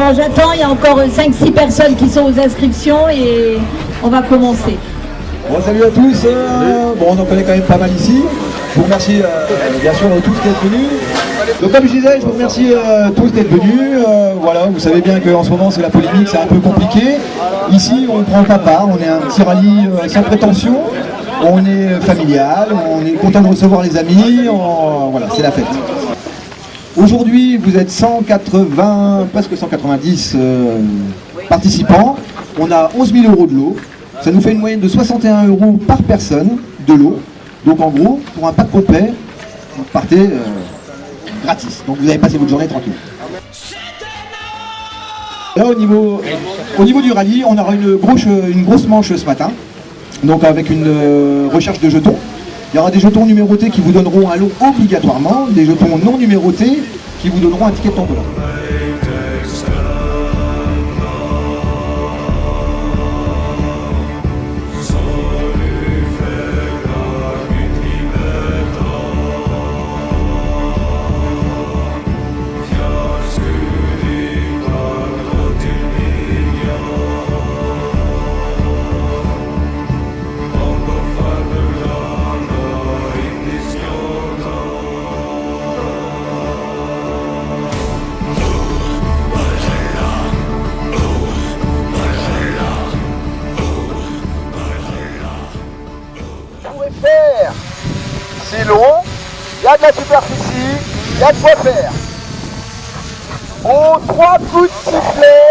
Alors j'attends, il y a encore 5-6 personnes qui sont aux inscriptions et on va commencer. Bon, salut à tous. Bon, on en connaît quand même pas mal ici. Je vous remercie bien sûr tous d'être venus. Donc comme je disais, je vous remercie tous d'être venus. Voilà, vous savez bien qu'en ce moment c'est la polémique, c'est un peu compliqué. Ici on ne prend pas part, on est un petit rallye sans prétention. On est familial, on est content de recevoir les amis. Voilà, c'est la fête. Aujourd'hui vous êtes 180, presque 190 participants. On a 11 000 € de lot. Ça nous fait une moyenne de 61 € par personne de l'eau. Donc en gros, pour un pack complet, vous partez gratis. Donc vous allez passer votre journée tranquille. Là au niveau du rallye, on aura une grosse manche ce matin. Donc avec une recherche de jetons. Il y aura des jetons numérotés qui vous donneront un lot obligatoirement, des jetons non numérotés qui vous donneront un ticket de tombola. C'est long, il y a de la superficie, il y a de quoi faire. Au 3 coups de sifflet.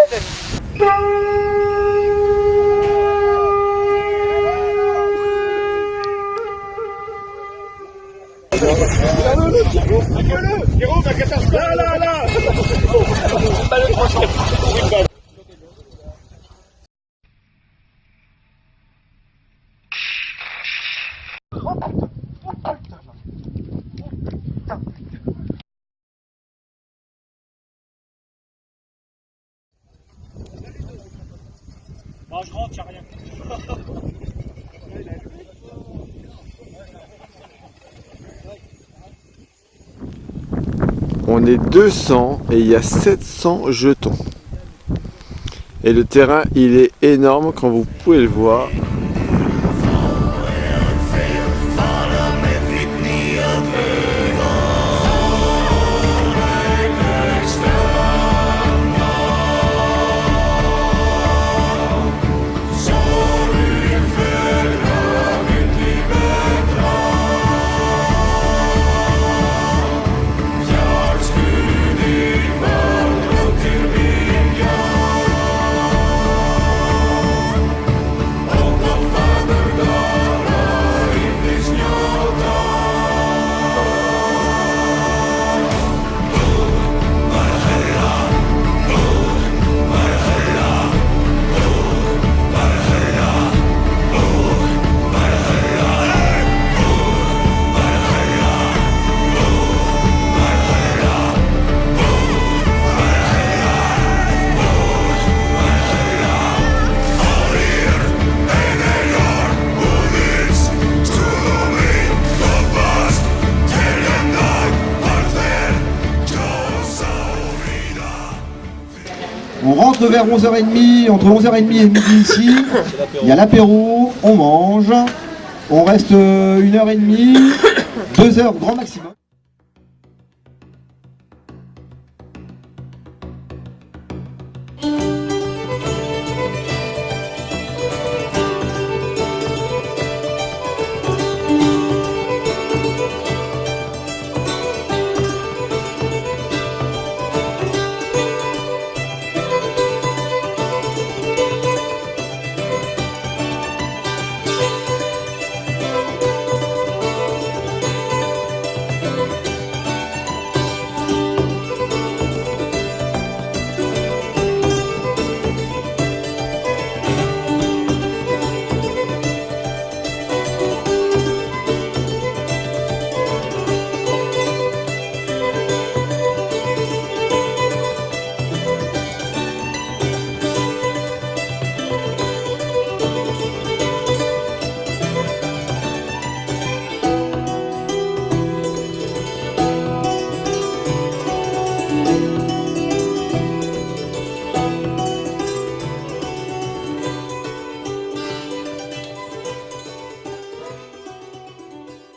Non, je rentre, y'a rien. On est 200 et il y a 700 jetons. Et le terrain, il est énorme, comme vous pouvez le voir. On rentre vers 11h30, entre 11h30 et midi ici. Il y a l'apéro, on mange. On reste 1h30, 2 heures grand maximum.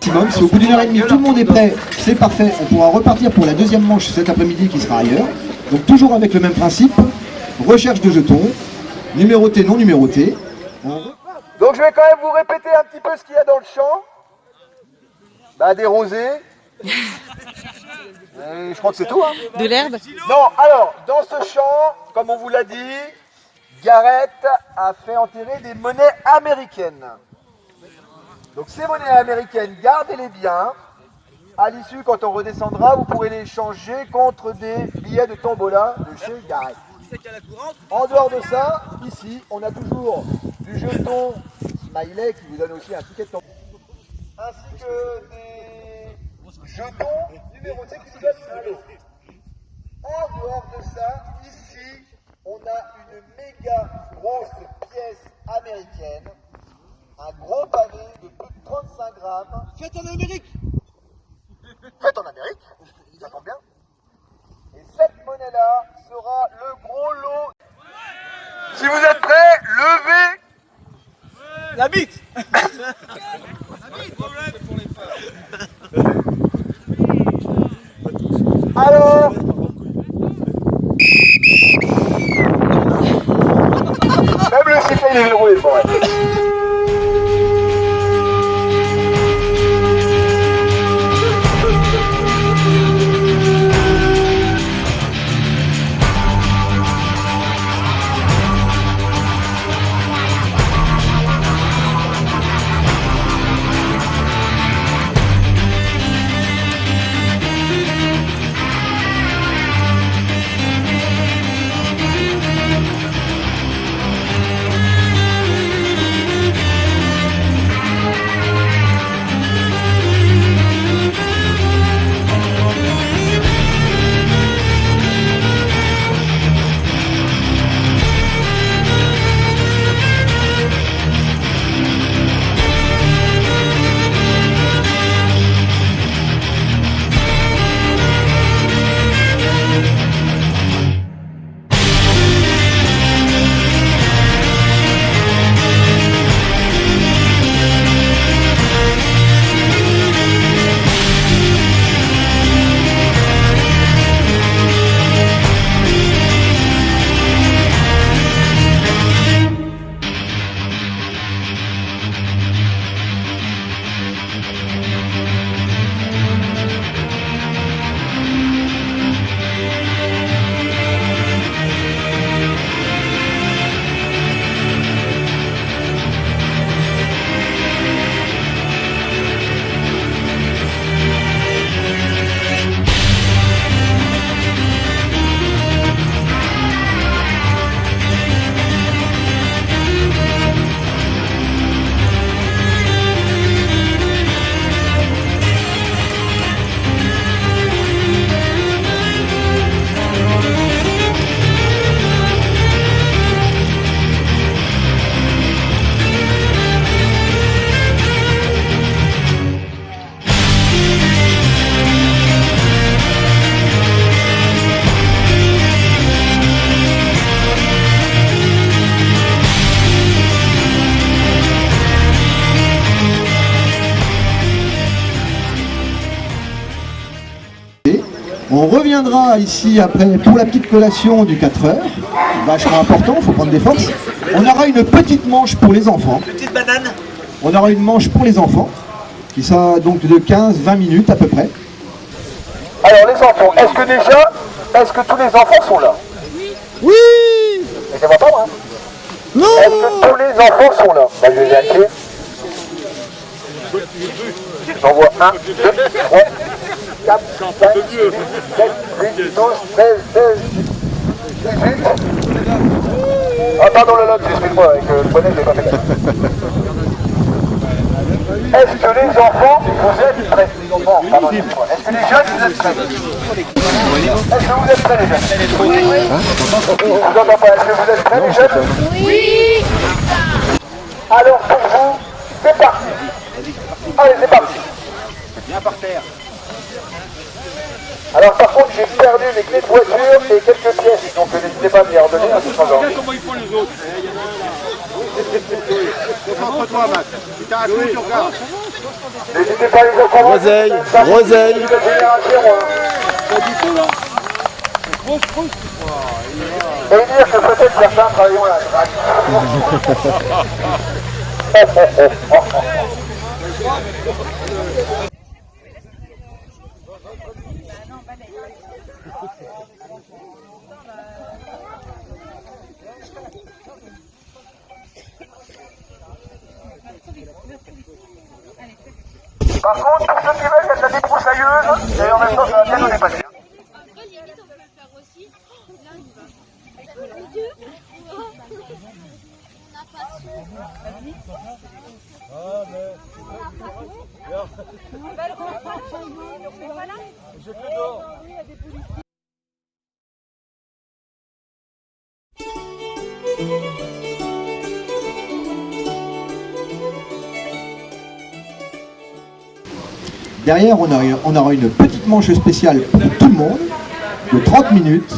maximum. Si au bout d'une heure et demie tout le monde est prêt, c'est parfait. On pourra repartir pour la deuxième manche cet après-midi qui sera ailleurs. Donc toujours avec le même principe, recherche de jetons, numéroté, non numéroté. Donc je vais quand même vous répéter un petit peu ce qu'il y a dans le champ. Bah, des rosés. Je crois que c'est tout. Hein. De l'herbe? Non, alors, dans ce champ, comme on vous l'a dit, Gareth a fait enterrer des monnaies américaines. Donc ces monnaies américaines, gardez-les bien. À l'issue, quand on redescendra, vous pourrez les changer contre des billets de tombola de chez Gareth. En dehors de ça, ici, on a toujours du jeton smiley qui vous donne aussi un ticket de tombola. Ainsi que des jetons numérotés qui vous donnent un lot. En dehors de ça, ici, on a une méga grosse pièce américaine. Un gros pavé de plus de 35 grammes. Faites en Amérique! Faites en Amérique, ça tombe bien. Et cette monnaie-là sera le gros lot. Si vous êtes prêts, levez la bite. Alors, même le sifflet il est verrouillé pour elle. On reviendra ici après pour la petite collation du 4 heures. Vachement important, il faut prendre des forces. On aura une petite manche pour les enfants. Petite banane. On aura une manche pour les enfants, qui sera donc de 15-20 minutes à peu près. Alors les enfants, est-ce que tous les enfants sont là? Oui! Mais je ne vois pas moi. Non! Est-ce que tous les enfants sont là? Bah, je vais vérifier. J'en vois 1, 2, 3, 4, 5, 6, 7, 8, 12, 16, 16, 18. Ah pardon le lot, excuse-moi, avec le bonnet, je l'ai pas fait. Est-ce que les enfants, vous êtes prêts? Bon, pardon, excuse-moi. Est-ce que les jeunes, vous êtes prêts? Est-ce que vous êtes prêts les jeunes? Oui. Je vous entends pas, est-ce que vous êtes prêts les jeunes? Oui. Alors pour vous, c'est parti. Allez, c'est parti. Viens par terre. Alors par contre, j'ai perdu mes clés de voiture et quelques pièces, donc n'hésitez pas à me les redonner à tout moment. Comment ils font les autres? Concentre-toi, Max. Si t'as un coup, tu regardes. N'hésitez pas les enfants. Roseille, Roseille. Et dire que peut-être certains travailleront la drague. Par contre, pour ceux qui veulent, il y a de la débroussailleuse et en même temps, ça va bien nous dépasser. Après, limite, on peut le faire aussi. Là, il va. Les deux. On n'a pas su. Derrière, on aura une petite manche spéciale pour tout le monde, de 30 minutes.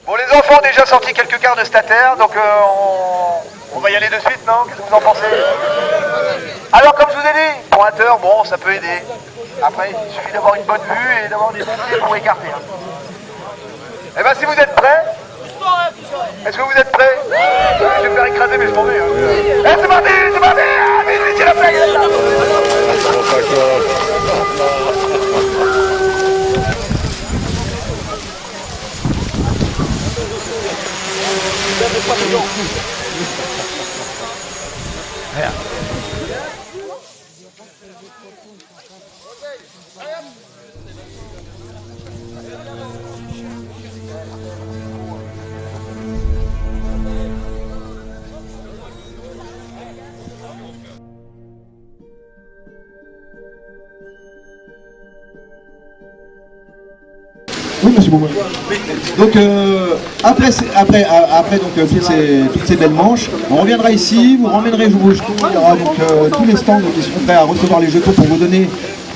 Bon, les enfants ont déjà sorti quelques quarts de stataire, donc on va y aller de suite, non? Qu'est-ce que vous en pensez? Alors, comme je vous ai dit, pointeur, bon, ça peut aider. Après, il suffit d'avoir une bonne vue et d'avoir des bons pieds pour écarter. Eh bien, si vous êtes prêts, est-ce que vous êtes prêts? Je vais me faire écraser, mais je m'en vais. Eh, c'est parti, c'est parti! Ah, vite, vite, c'est la plaque! Oui, monsieur Beaumont. Donc, après donc, toutes ces belles manches, on reviendra ici, vous ramènerez vos jetons, il y aura donc tous les stands qui seront prêts à recevoir les jetons pour vous donner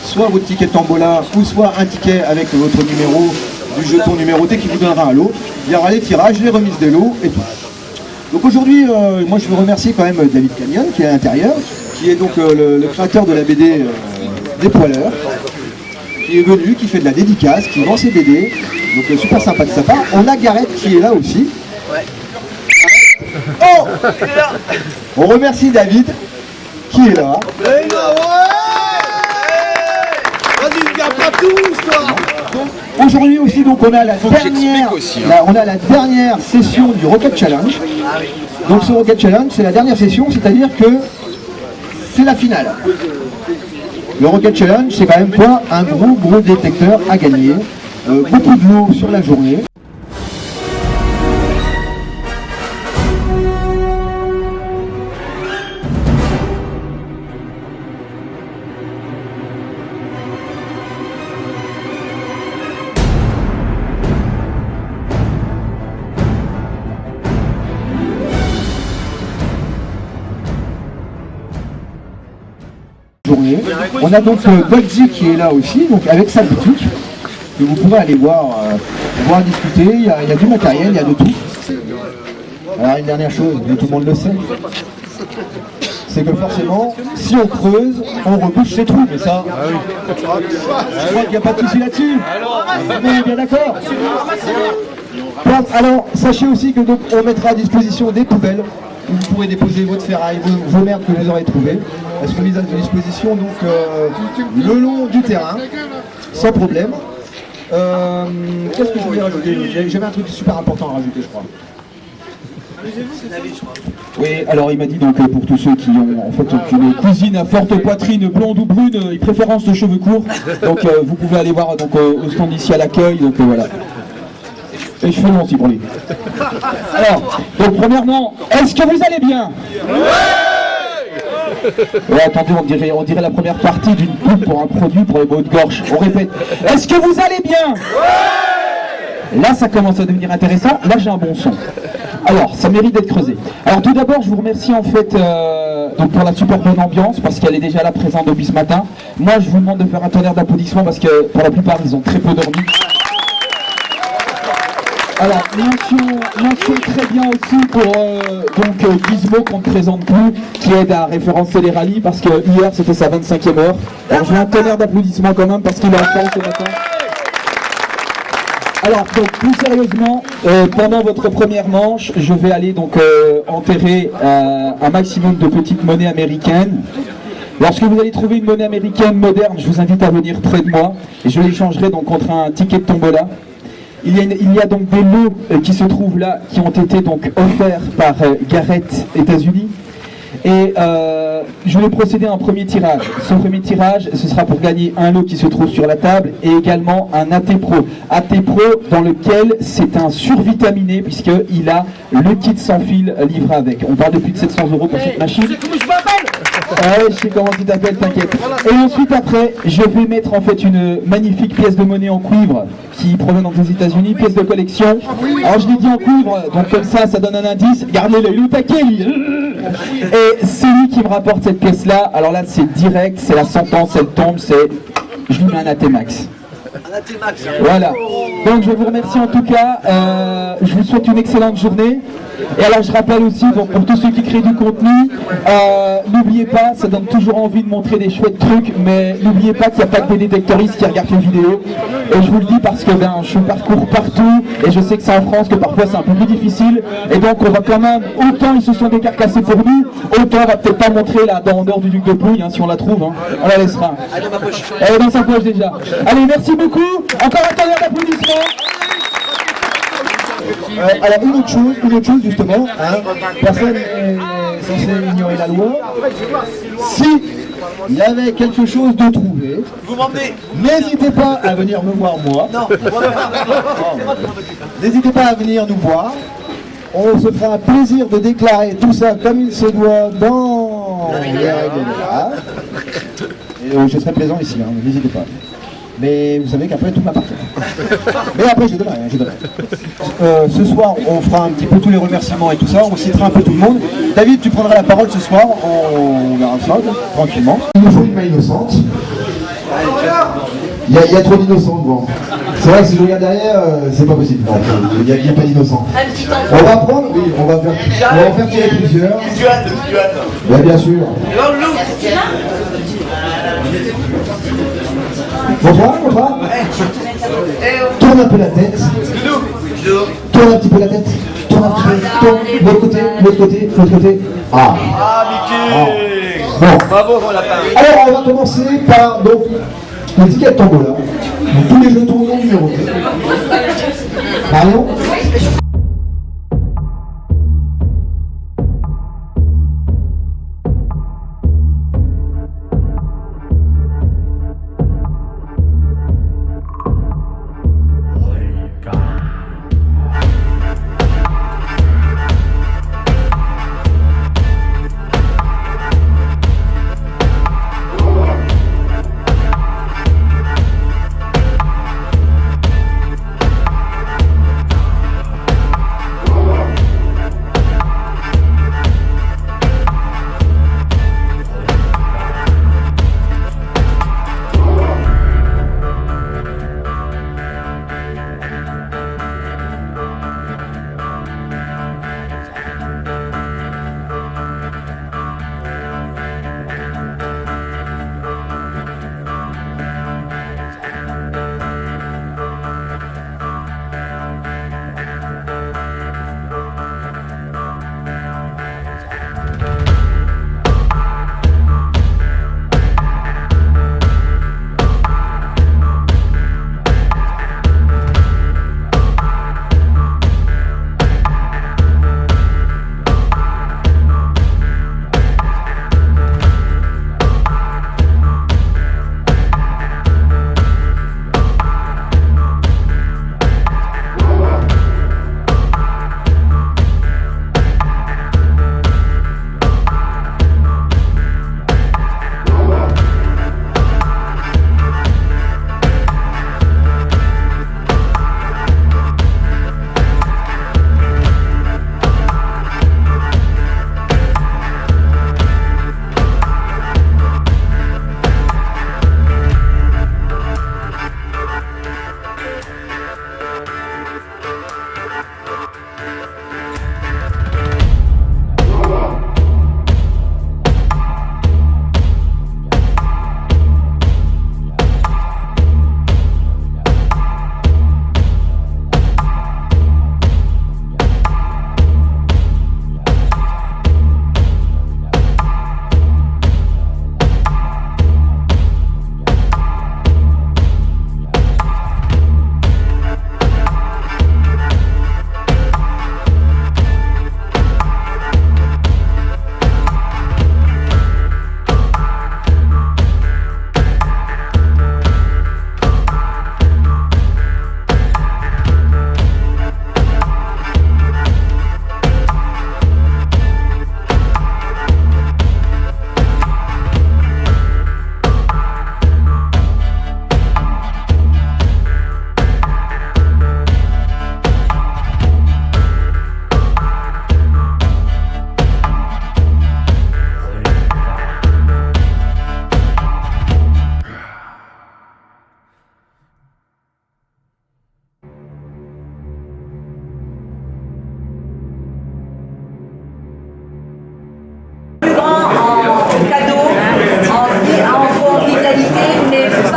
soit votre ticket de tombola ou soit un ticket avec votre numéro du jeton numéroté qui vous donnera un lot. Il y aura les tirages, les remises de lots et tout. Donc aujourd'hui, moi je veux remercier quand même David Canyon qui est à l'intérieur, qui est donc le créateur de la BD des poileurs, qui est venu, qui fait de la dédicace, qui vend ses BD, donc super sympa de sa part. On a Gareth qui est là aussi. Ouais. Oh, on remercie David qui est là. Vas-y, viens pas tous, toi. Aujourd'hui aussi, donc on a la dernière session du Rocket Challenge. Donc ce Rocket Challenge, c'est la dernière session, c'est-à-dire que c'est la finale. Le Rocket Challenge, c'est quand même quoi? Un gros détecteur à gagner. Beaucoup de l'eau sur la journée. On a donc Goldsy qui est là aussi, donc avec sa boutique, que vous pourrez aller voir discuter, il y a du matériel, il y a de tout. Alors une dernière chose, mais tout le monde le sait, c'est que forcément, si on creuse, on rebouche ses trous, mais ça, je crois qu'il n'y a pas de souci là-dessus. On est bien d'accord. Alors, sachez aussi que donc, on mettra à disposition des poubelles où vous pourrez déposer votre ferraille, vos merdes que vous aurez trouvées. Elles seront mises à disposition donc le long du terrain, sans problème. Qu'est-ce que je voulais rajouter? J'avais un truc super important à rajouter, je crois. Oui, alors il m'a dit donc pour tous ceux qui ont en fait une cousine à forte poitrine blonde ou brune, préférence de cheveux courts. Donc vous pouvez aller voir donc au stand ici à l'accueil. Donc voilà. Et cheveux longs aussi pour lui. Alors, donc premièrement, est-ce que vous allez bien? Ouais, attendez, on dirait la première partie d'une pub pour un produit pour les maux de gorge. On répète. Est-ce que vous allez bien? Là, ça commence à devenir intéressant. Là, j'ai un bon son. Alors, ça mérite d'être creusé. Alors, tout d'abord, je vous remercie en fait donc pour la super bonne ambiance, parce qu'elle est déjà là présente depuis ce matin. Moi, je vous demande de faire un tonnerre d'applaudissements parce que pour la plupart, ils ont très peu dormi. Alors, mention très bien aussi pour donc Gizmo qu'on ne présente plus, qui aide à référencer les rallyes, parce que hier c'était sa 25e heure. Alors, je veux un tonnerre d'applaudissements quand même, parce qu'il est en forme ce matin. Alors, donc, plus sérieusement, pendant votre première manche, je vais aller donc enterrer un maximum de petites monnaies américaines. Lorsque vous allez trouver une monnaie américaine moderne, je vous invite à venir près de moi, et je l'échangerai donc contre un ticket de tombola. Il y a donc des lots qui se trouvent là, qui ont été donc offerts par Garrett États-Unis. Et je vais procéder à un premier tirage. Ce premier tirage, ce sera pour gagner un lot qui se trouve sur la table et également un AT Pro. AT Pro dans lequel c'est un survitaminé puisqu'il a le kit sans fil livré avec. On parle de plus de 700 € pour cette machine. Ouais, je sais comment tu t'appelles, t'inquiète. Et ensuite après, je vais mettre en fait une magnifique pièce de monnaie en cuivre qui provient donc des États-Unis, pièce de collection. Alors je l'ai dit en cuivre, donc comme ça donne un indice. Regardez l'œil, le taquet lui. Et c'est lui qui me rapporte cette pièce-là. Alors là, c'est direct, c'est la sentence, elle tombe, je lui mets un AT Max. Voilà. Donc je vous remercie en tout cas. Je vous souhaite une excellente journée. Et alors je rappelle aussi, donc, pour tous ceux qui créent du contenu, n'oubliez pas, ça donne toujours envie de montrer des chouettes trucs, mais n'oubliez pas qu'il n'y a pas que des détectoristes qui regardent les vidéos. Et je vous le dis parce que je parcours partout, et je sais que c'est en France que parfois c'est un peu plus difficile. Et donc on va quand même, autant ils se sont décarcassés pour nous, autant on va peut-être pas montrer là, en dehors du Duc de Pouille, si on la trouve, on la laissera. Elle est dans sa poche déjà. Allez, merci beaucoup, encore un tonnerre d'applaudissements. Alors une autre chose justement, personne n'est censé ignorer la loi. Si il y avait quelque chose de trouvé, n'hésitez pas à venir me voir moi. N'hésitez pas à venir nous voir. On se fera un plaisir de déclarer tout ça comme il se doit dans les règles de l'art. Et je serai présent ici, n'hésitez pas. Mais vous savez qu'après tout m'appartient. Mais après je donnerai. Ce soir on fera un petit peu tous les remerciements et tout ça, on citera un peu tout le monde. David, tu prendras la parole ce soir, on verra ça tranquillement. Il nous faut une main innocente. Il y a trop d'innocents devant. C'est vrai que si je regarde derrière, c'est pas possible. Il n'y a pas d'innocents. On va prendre, oui, on va en faire tirer plusieurs. Ouais, bien sûr. Bonsoir. Tourne un peu la tête. Tourne un petit peu la tête. Tourne un petit peu. Tourne. L'autre côté. Ah. Bon. Alors on va commencer par donc le ticket de tombola. Donc tous les jetons non numérotés. Pardon.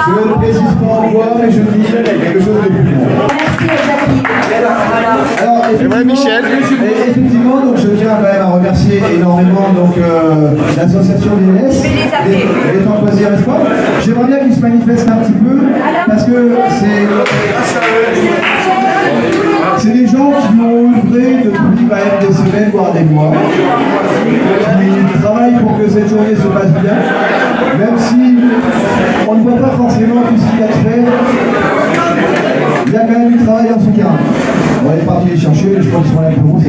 Je ne précise pas en quoi, mais je dis quelque chose de plus long. Alors, effectivement, donc, je tiens quand même à remercier énormément donc, l'association DNS, les temps choisir espoir. J'aimerais bien qu'ils se manifestent un petit peu, parce que c'est des gens qui ont œuvré depuis quand même des semaines, voire des mois, qui travaillent pour que cette journée se passe bien, même si on ne voit pas forcément tout ce qu'il y a de fait. Il y a quand même du travail en son terrain. On va aller partir les chercher, je pense qu'ils sont là pour vous.